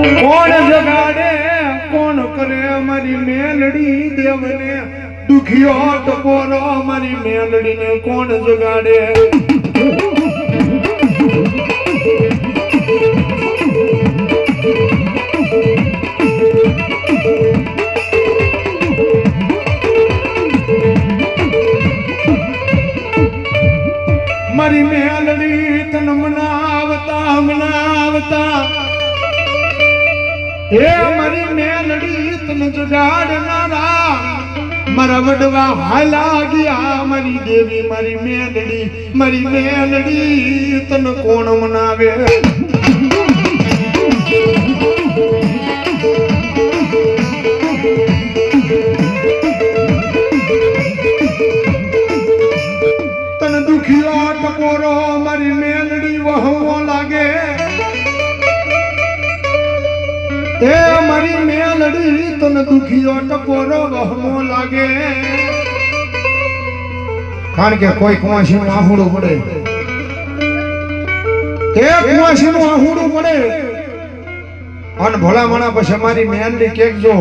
કોણ જગાડે કોણ કરે મારી મેલડી દેવને દુખિયો ટપોરો મારી મેલડીને કોણ જગાડે મારી મેલડી તન મનાવતા એ મારી મેલડી તન જગાડનારા મારા વડવા હાલા ગયા મારી દેવી મારી મેલડી તન કોણ મનાવે તન દુખિયો ટકોરો મારી મેલડી વહવો લાગે એ મારી મેલડી તન દુખિયો ટકોરો વહવો લાગે કારણ કે કોઈ કુવાસીનું આહુડું પડે એ કુવાસીનું આહુડું પડે અને ભલામણા પછી મારી મેલડી કેક જો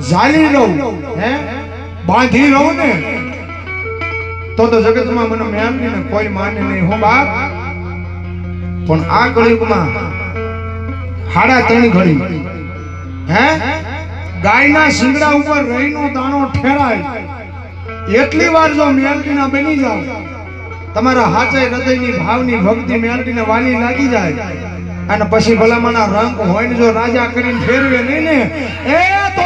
ઝાલી રહું હે બાંધી રહું ને તો જગતમાં મને મેલડી ને કોઈ માને નહીં હો બાપ પણ આ કળિયુગમાં 3.5 ઘડી હે ગાયના શિંગડા ઉપર રહીનો દાણો ઠેરાય એટલી વાર જો મેલડીના બની જાવ તમારા હાચે હૃદયની ભાવની ભક્તિ મેલડીને વાલી લાગી જાય અને પછી ભલામણા રંગ હોય ને જો રાજા કરીને ફેરવે નહીં ને એ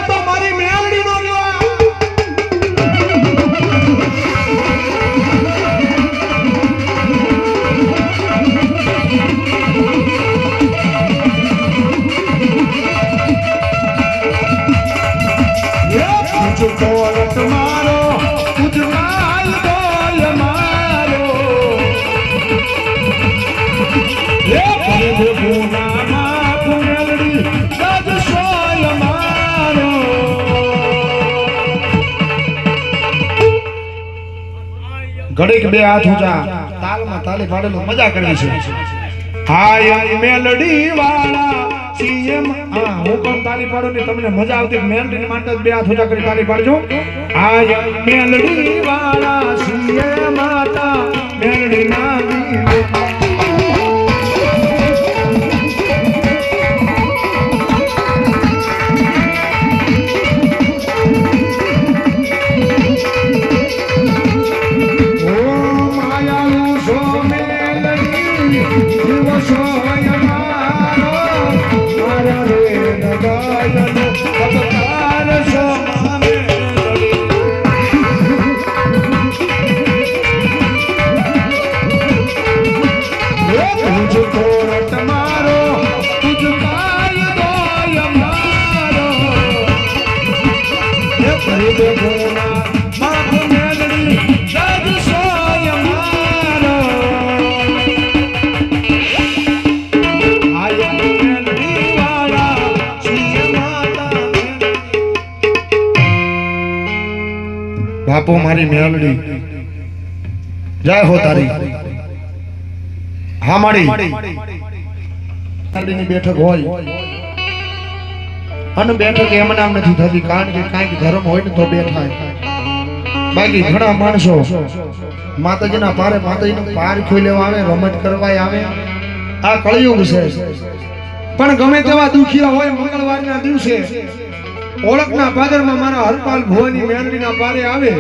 તો મારી મેલડી નો ઘડીક બે હાથ ઊંચા તાલમાં તાલી પાડેલો મજા કરવી છે હાય મેલડી વાળા સીએમ હા હું કોણ તાલી પાડો ને તમને મજા આવતી મેલડી માટે બે હાથ ઊંચા કરી તાલી પાડજો હાય મેલડી વાળા સીએમ માતા મેલડી ના બાપો મારી મેલડી જય હો તારી હા મારી મેલડીની બેઠક હોય અને બેઠક એમ નામ નથી થતી કારણ કે કાંઈક ધર્મ હોય ને તો બેઠાય બાકી ઘણા માણસો માતાજીના પારે માતાજીનો પાર ખોઈ લેવા આવે રમત કરવા આવે આ કળિયુગ છે પણ ગમે તેવા દુખિયા હોય મંગળવારના દિવસે ઓળખના પાદરમાં મારા હરપાલ ભુવાની મેલડીના પારે આવે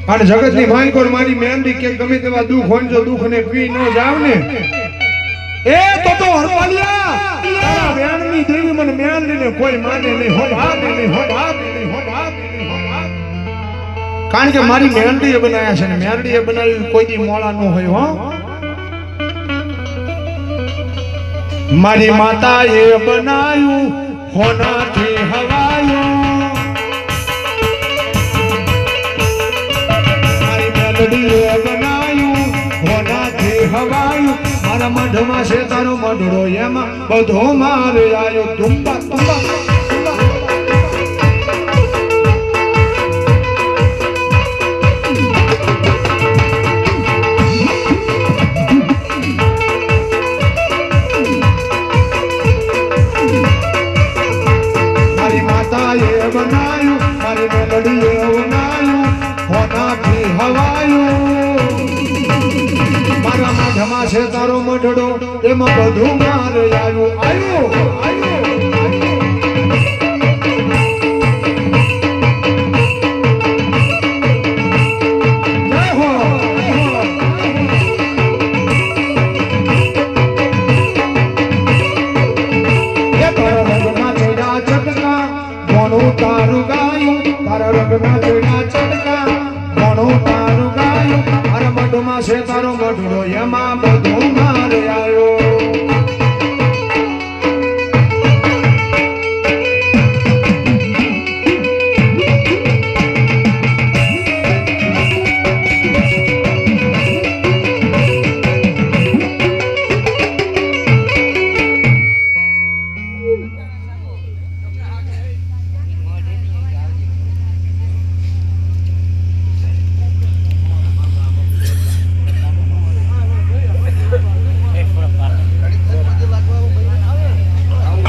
અને જગતની માલિકોર મારી મેલડી કે ગમે તેવા દુખ હોય જો દુખને પી ન જાવ ને એ તો હરપાલિયા તારા વેણની દેવી મને મેલડીને કોઈ માને નહીં હો બાપ નહીં હો બાપ નહીં હો બાપ કારણ કે મારી મેલડીએ બનાવ્યા છે ને મેલડીએ બનાવ્યું કોઈ દી મોળા ન હોય હો મારી માતાએ બનાવ્યું હોનાથી હવાયું મારી મેલડીએ બનાવ્યું હોનાથી હવાયું મારા મઢમાં છે તારો મઢડો એમાં બધો મારે આવ્યો તુંબા તુંબા મઢડો એમાં બધું માર આવ્યું તારું ગાયું તારા રંગના ચડ્યા ચડકા ઘણું તારું ગાયું મારા મઢમાં છે તારો મઢડો એમાં બધું માર આવ્યો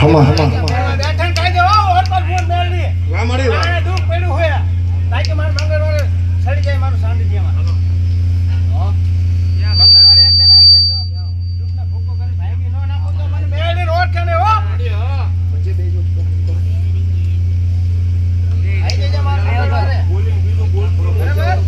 હમા બેઠણ કાઈ દે ઓર પર ફોન મેલડી વા મળી વા આ દુખ પડ્યું હોયા તાકે માર મંગળવારે સડી જાય મારું સાંડિધ્યમાં મંગળવારે એક દિન આવી જજો દુખના ભૂકો કરી ભાગી નો નાખો તો મને મેલડી રોડ કેને હો પછી બેજો આવી જજો માર મંગળવારે બોલી બીજો બોલ બરાબર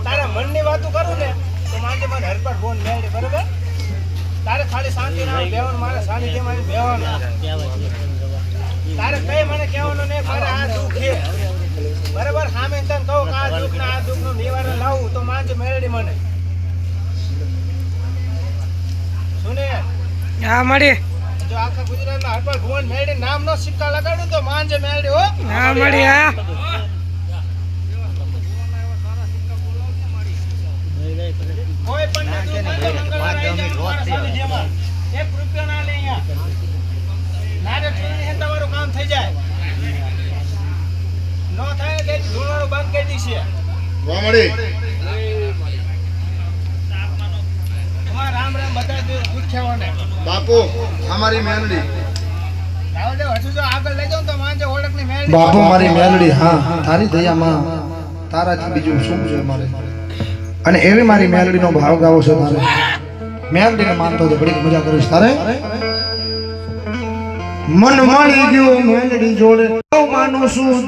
તારા મનની વાતો કરું ને તો માનજે મને હરપટ ફોન મેળે બરાબર તારે ખાલી શાંતિ ના બેવાનું મારે સાનિધ્યમાં બેવાનું તારે કઈ મને કહેવાનું નહીં મારે આ દુઃખ છે બરાબર સામે તને કહું કે આ દુઃખનું નિવારણ લાવું તો માનજે મેળડી મને સુને હા મળી જો આખા ગુજરાતમાં હરપટ ભુવન મેળડી નામનો સિક્કા લગાડું તો માનજે મેળડી હો હા મળી હા કોઈ પણ ના દુઃખ હોય તો મંગળવારે આવી જાવ મારા સાનિધ્યમાં 1 રૂપિયો ના લે અહીંયા નારે ચૂંટણી હે તમારું કામ થઈ જાય નો થાય કે ધૂળવાનું બંધ કરી દીશે વા મળી તમારા રામ રામ બધા દુખ્યાઓને બાપુ અમારી મેલડી રાવદેવ હજુ જો આગળ લઈ જાઉં તો માનજે ઓળખની મેળડી બાપુ મારી મેલડી હા તારી દયામાં તારાથી બીજું શું છે મારે અને એવી મારી મેલડીનો ભાવ ગાવો છે તારે મેલડીને માનતો તો ઘડીક મજા કરીશ તારે મન મળી ગયો મેલડી જોડે માનું છું